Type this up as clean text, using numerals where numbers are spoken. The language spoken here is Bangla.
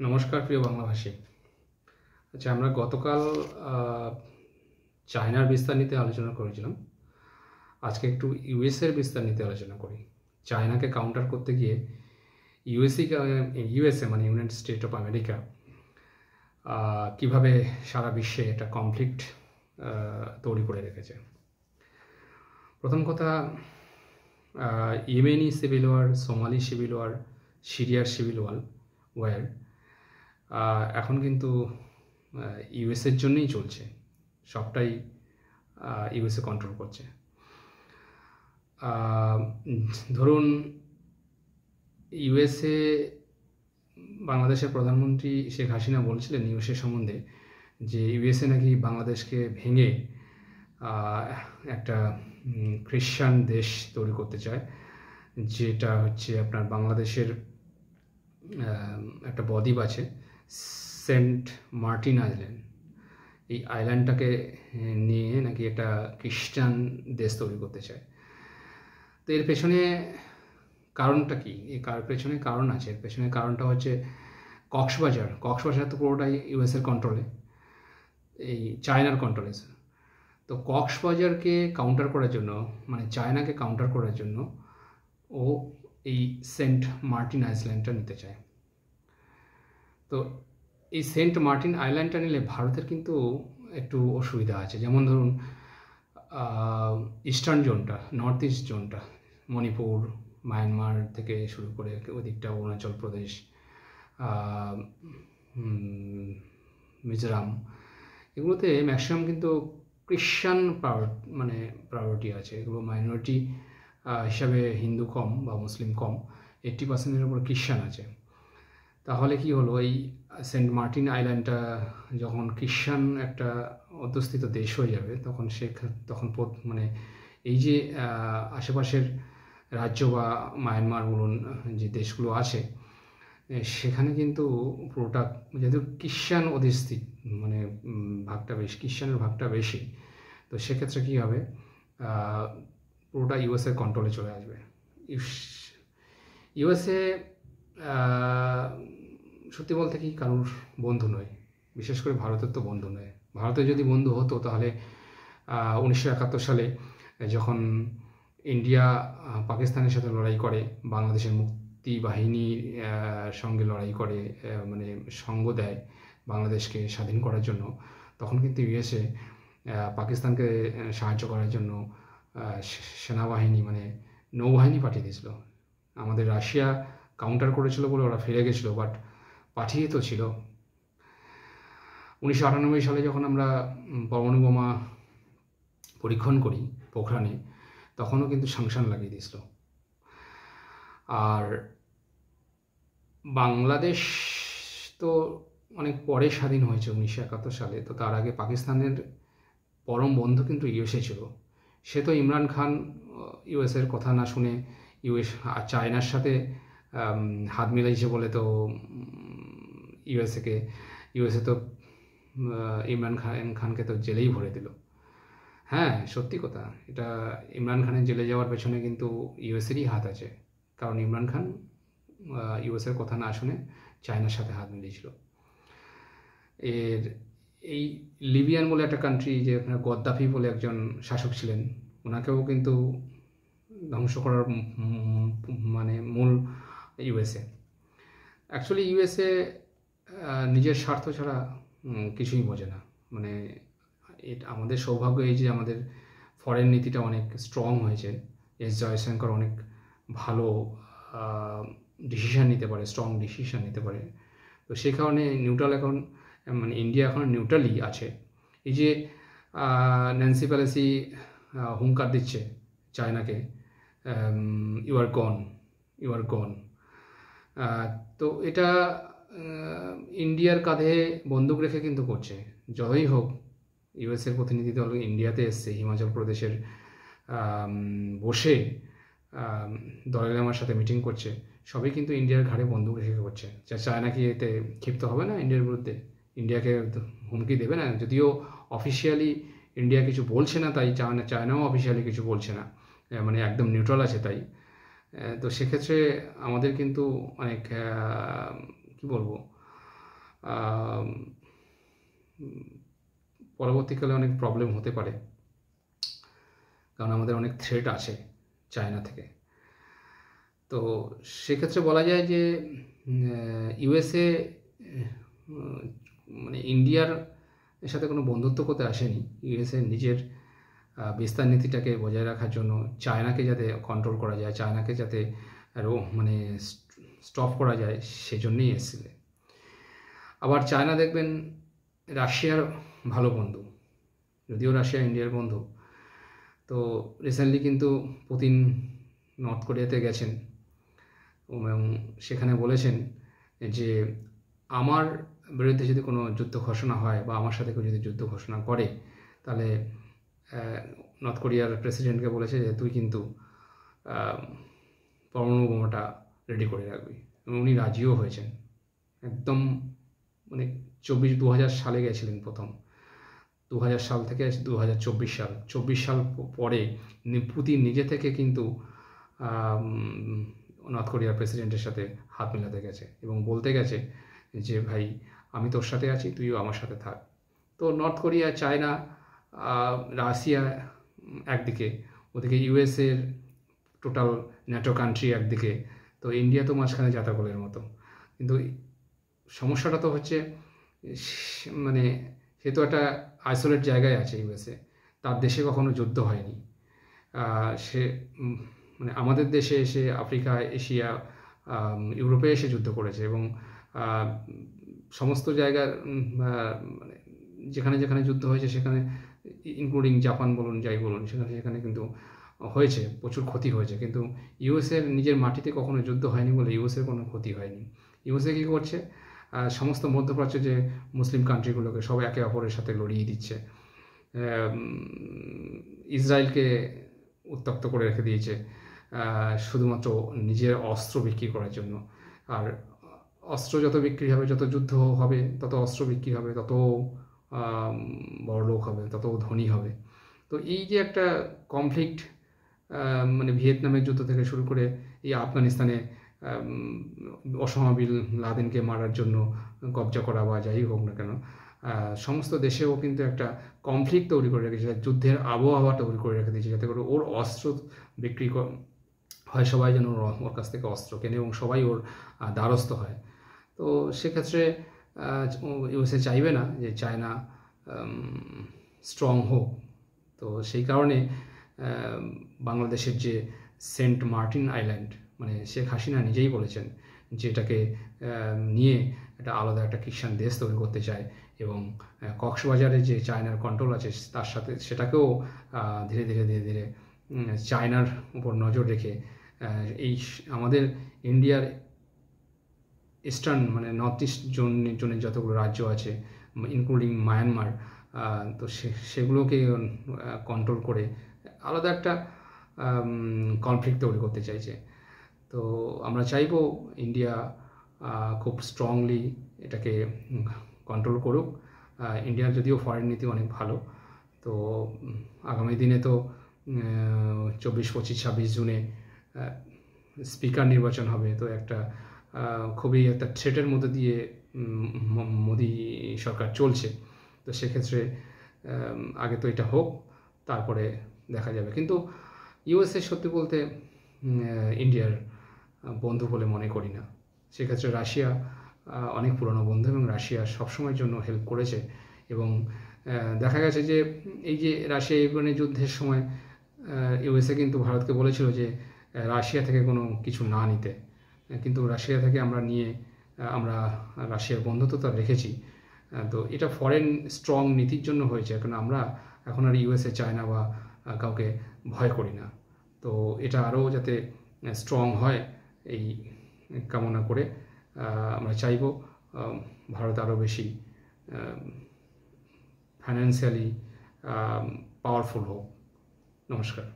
নমস্কার প্রিয় বাংলাভাষী। আচ্ছা, আমরা গতকাল চায়নার বিস্তার নিতে আলোচনা করেছিলাম। আজকে একটু ইউএসের বিস্তার নিতে আলোচনা করি। চায়নাকে কাউন্টার করতে গিয়ে ইউএসএ মানে ইউনাইটেড স্টেট অফ আমেরিকা কীভাবে সারা বিশ্বে একটা কনফ্লিক্ট তৈরি করে রেখেছে। প্রথম কথা, Yemeni civil war, Somali civil war, সিরিয়ার সিভিল ওয়ার এখন কিন্তু ইউএসের জন্যই চলছে। সবটাই ইউএসএ কন্ট্রোল করছে। ধরুন, ইউএসএ বাংলাদেশের প্রধানমন্ত্রী শেখ হাসিনা বলছিলেন ইউএসএ সম্বন্ধে যে ইউএসএ নাকি বাংলাদেশকে ভেঙে একটা খ্রিশ্চান দেশ তৈরি করতে চায়, যেটা হচ্ছে আপনার বাংলাদেশের একটা বদ্বীপ আছে সেন্ট মার্টিন আইল্যান্ড। এই আইল্যান্ডটাকে নিয়ে নাকি একটা খ্রিস্টান দেশ তৈরি করতে চায়। তো এর পেছনে কারণটা কি? পেছনে কারণ আছে। এর পেছনে কারণটা হচ্ছে কক্সবাজার তো পুরোটাই ইউএসের কন্ট্রোলে, এই চায়নার কন্ট্রোলে। তো কক্সবাজারকে কাউন্টার করার জন্য, মানে চায়নাকে কাউন্টার করার জন্য ও এই সেন্ট মার্টিন আইল্যান্ডটা নিতে চায়। তো এই সেন্ট মার্টিন আইল্যান্ডটা নিলে ভারতের কিন্তু একটু অসুবিধা আছে। যেমন ধরুন, ইস্টার্ন জোনটা, নর্থ ইস্ট জোনটা, মণিপুর, মায়ানমার থেকে শুরু করে ওদিকটা অরুণাচল প্রদেশ, মিজোরাম, এগুলোতে ম্যাক্সিমাম কিন্তু খ্রিশ্চান প্রায়োরিটি আছে। এগুলো মাইনরিটি হিসাবে হিন্দু কম বা মুসলিম কম, 80%-এর উপর খ্রিশ্চান আছে। তাহলে কি হলো, এই সেন্ট মার্টিন আইল্যান্ডটা যখন খ্রিশ্চান একটা অধ্যুষিত দেশ হয়ে যাবে, তখন মানে এই যে আশেপাশের রাজ্য বা মায়ানমার বলুন, যে দেশগুলো আছে, সেখানে কিন্তু পুরোটা যেহেতু খ্রিশ্চান অধিষ্ঠিত, মানে খ্রিশ্চানের ভাগটা বেশি, তো সেক্ষেত্রে কী হবে, পুরোটা ইউএসএর কন্ট্রোলে চলে আসবে। ইউএসএ সত্যি বলতে কি কারোর বন্ধু নয়, বিশেষ করে ভারতের তো বন্ধু নয়। ভারতের যদি বন্ধু হতো তাহলে 1971 সালে যখন ইন্ডিয়া পাকিস্তানের সাথে লড়াই করে, বাংলাদেশের মুক্তি বাহিনীর সঙ্গে লড়াই করে, মানে সঙ্গ দেয় বাংলাদেশকে স্বাধীন করার জন্য, তখন কিন্তু ইউএসএ পাকিস্তানকে সাহায্য করার জন্য সেনাবাহিনী মানে নৌবাহিনী পাঠিয়ে দিয়েছিল। আমাদের রাশিয়া কাউন্টার করেছিল বলে ওরা ফিরে গেছিলো, বাট পাঠিয়ে তো ছিল। 1998 সালে যখন আমরা পরমাণু বোমা পরীক্ষণ করি পোখরানে, তখনও কিন্তু সাংশন লাগিয়ে দিয়েছিল। আর বাংলাদেশ তো অনেক পরে স্বাধীন হয়েছে 1971 সালে। তো তার আগে পাকিস্তানের পরম বন্ধু কিন্তু ইউএসএ ছিল। সে তো ইমরান খান ইউএসএর কথা না শুনে চায়নার সাথে হাত মিলাইছে বলে তো ইউএসএ তো ইমরান খানকে তো জেলেই ভরে দিল। হ্যাঁ, সত্যি কথা, এটা ইমরান খানের জেলে যাওয়ার পেছনে কিন্তু ইউএসএরই হাত আছে, কারণ ইমরান খান ইউএসএর কথা না শুনে চায়নার সাথে হাত মিলিয়েছিল। এই লিবিয়ান বলে একটা কান্ট্রি, যে আপনার গদ্দাফি বলে একজন শাসক ছিলেন, ওনাকেও কিন্তু ধ্বংস করার মানে মূল ইউএসএ। অ্যাকচুয়ালি ইউএসএ নিজের স্বার্থ ছাড়া কিছুই বোঝে না। মানে আমাদের সৌভাগ্য এই যে আমাদের ফরেন নীতিটা অনেক স্ট্রং হয়েছে। এস জয়শঙ্কর অনেক ভালো ডিসিশান নিতে পারে, স্ট্রং ডিসিশান নিতে পারে। তো সেই কারণে নিউট্রাল এখন, মানে ইন্ডিয়া এখন নিউট্রালই আছে। এই যে ন্যান্সি পেলোসি হুঙ্কার দিচ্ছে চায়নাকে, ইউ আর গন, তো এটা ইন্ডিয়ার কাঁধে বন্দুক রেখে কিন্তু করছে। যতই হোক, ইউএসএর প্রতিনিধি দল ইন্ডিয়াতে এসছে, হিমাচল প্রদেশের বসে দলাই লামার সাথে মিটিং করছে, সবই কিন্তু ইন্ডিয়ার ঘাড়ে বন্দুক রেখে করছে। চায়না কি এতে ক্ষিপ্ত হবে না ইন্ডিয়ার বিরুদ্ধে? ইন্ডিয়াকে হুমকি দেবে না? যদিও অফিসিয়ালি ইন্ডিয়া কিছু বলছে না, তাই চায়নাও অফিসিয়ালি কিছু বলছে না, মানে একদম নিউট্রাল আছে। তাই তো সেক্ষেত্রে আমাদের কিন্তু অনেক কী বলবো, পরবর্তীকালে অনেক প্রবলেম হতে পারে, কারণ আমাদের অনেক থ্রেট আছে চায়না থেকে। তো সেক্ষেত্রে বলা যায় যে ইউএসএ মানে ইন্ডিয়ার সাথে কোনো বন্ধুত্ব করতে আসেনি। ইউএসএ নিজের বিস্তার নীতিটাকে বজায় রাখার জন্য চায়নাকে যাতে কন্ট্রোল করা যায়, চায়নাকে যাতে মানে স্টপ করা যায়, সেজন্যই এসেছিল। আবার চায়না দেখবেন রাশিয়ার ভালো বন্ধু, যদিও রাশিয়া ইন্ডিয়ার বন্ধু। তো রিসেন্টলি কিন্তু পুতিন নর্থ কোরিয়াতে গেছেন এবং সেখানে বলেছেন যে আমার বিরুদ্ধে যদি কোনো যুদ্ধ ঘোষণা হয় বা আমার সাথে কেউ যদি যুদ্ধ ঘোষণা করে, তাহলে নর্থ কোরিয়ার প্রেসিডেন্টকে বলেছে যে তুই কিন্তু পরমাণু বোমাটা রেডি করে রাখবি, এবং উনি রাজিও হয়েছেন। একদম মানে 2000 সালে গেছিলেন প্রথম, 2000 সাল থেকে 2024 সাল পরে পুতিন নিজে থেকে কিন্তু নর্থ কোরিয়ার প্রেসিডেন্টের সাথে হাত মেলাতে গেছে এবং বলতে গেছে যে ভাই আমি তোর সাথে আছি, তুইও আমার সাথে থাক। তো নর্থ কোরিয়া, চায়না, রাশিয়া একদিকে, ওদিকে ইউএসএর টোটাল ন্যাটো কান্ট্রি একদিকে, তো ইন্ডিয়া তো মাঝখানে জাতাকলের মতো। কিন্তু সমস্যাটা তো হচ্ছে মানে সে তো একটা আইসোলেট জায়গায় আছে ইউএসএ, তার দেশে কখনো যুদ্ধ হয়নি। সে মানে আমাদের দেশে এসে আফ্রিকা, এশিয়া, ইউরোপে এসে যুদ্ধ করেছে, এবং সমস্ত জায়গার মানে যেখানে যেখানে যুদ্ধ হয়েছে সেখানে, ইনক্লুডিং জাপান বলুন, যাই বলুন, সেখানে কিন্তু হয়েছে, প্রচুর ক্ষতি হয়েছে। কিন্তু ইউএসএর নিজের মাটিতে কখনো যুদ্ধ হয়নি বলে ইউএসএর কোনো ক্ষতি হয়নি। ইউএসএ কী করছে, সমস্ত মধ্যপ্রাচ্য যে মুসলিম কান্ট্রিগুলোকে সব একে অপরের সাথে লড়িয়ে দিচ্ছে, ইসরায়েলকে উত্তপ্ত করে রেখে দিয়েছে শুধুমাত্র নিজের অস্ত্র বিক্রি করার জন্য। আর অস্ত্র যত বিক্রি হবে, যত যুদ্ধ হবে, তত অস্ত্র বিক্রি হবে, তত বড়লোক হবে, তত ধনী হবে। তো এই যে একটা কনফ্লিক্ট, মানে ভিয়েতনামের যুদ্ধ থেকে শুরু করে এই আফগানিস্তানে ওসামা বিন লাদেনকে মারার জন্য কবজা করা বা যাই হোক না কেন, সমস্ত দেশেও কিন্তু একটা কনফ্লিক্ট তৈরি করে রেখেছে, যুদ্ধের আবহাওয়া তৈরি করে রেখে দিয়েছে, যাতে করে ওর অস্ত্র বিক্রি হয়, সবাই যেন ওর কাছ থেকে অস্ত্র কেনে এবং সবাই ওর দ্বারস্থ হয়। তো সেক্ষেত্রে ইউএসএ চাইবে না যে চায়না স্ট্রং হোক। তো সেই কারণে বাংলাদেশের যে সেন্ট মার্টিন আইল্যান্ড, মানে শেখ হাসিনা নিজেই বলেছেন যে এটাকে নিয়ে একটা আলাদা একটা খ্রিস্টান দেশ তৈরি করতে চায়, এবং কক্সবাজারে যে চায়নার কন্ট্রোল আছে তার সাথে সেটাকেও ধীরে ধীরে ধীরে ধীরে চায়নার উপর নজর রেখে এই আমাদের ইন্ডিয়ার ইস্টার্ন মানে নর্থ ইস্ট জোনের যতগুলো রাজ্য আছে, ইনক্লুডিং মায়ানমার, তো সেগুলোকে কন্ট্রোল করে আলাদা একটা কনফ্লিক্ট তৈরি করতে চাইছে। তো আমরা চাইবো ইন্ডিয়া খুব স্ট্রংলি এটাকে কন্ট্রোল করুক। ইন্ডিয়ার যদিও ফরেন নীতি অনেক ভালো, তো আগামী দিনে তো 24, 25, 26 জুনে স্পিকার নির্বাচন হবে। তো একটা খুবই একটা থ্রেটের মধ্যে দিয়ে মোদি সরকার চলছে। তো সেক্ষেত্রে আগে তো এটা হোক, তারপরে দেখা যাবে। কিন্তু ইউএসএ সত্যি বলতে ইন্ডিয়ার বন্ধু বলে মনে করি না। সেক্ষেত্রে রাশিয়া অনেক পুরনো বন্ধু, এবং রাশিয়া সবসময়ের জন্য হেল্প করেছে। এবং দেখা গেছে যে এই যে রাশিয়া ইউক্রেনের যুদ্ধের সময় ইউএসএ কিন্তু ভারতকে বলেছিল যে রাশিয়া থেকে কোনো কিছু না নিতে, কিন্তু রাশিয়া থেকে আমরা রাশিয়ার বন্ধুত্বতা রেখেছি। তো এটা ফরেন স্ট্রং নীতির জন্য হয়েছে, কারণ আমরা এখন আর ইউএসএ, চায়না বা কাউকে ভয় করি না। তো এটা আরও যাতে স্ট্রং হয় এই কামনা করে আমরা চাইব ভারত আরও বেশি ফাইন্যান্সিয়ালি পাওয়ারফুল হোক। নমস্কার।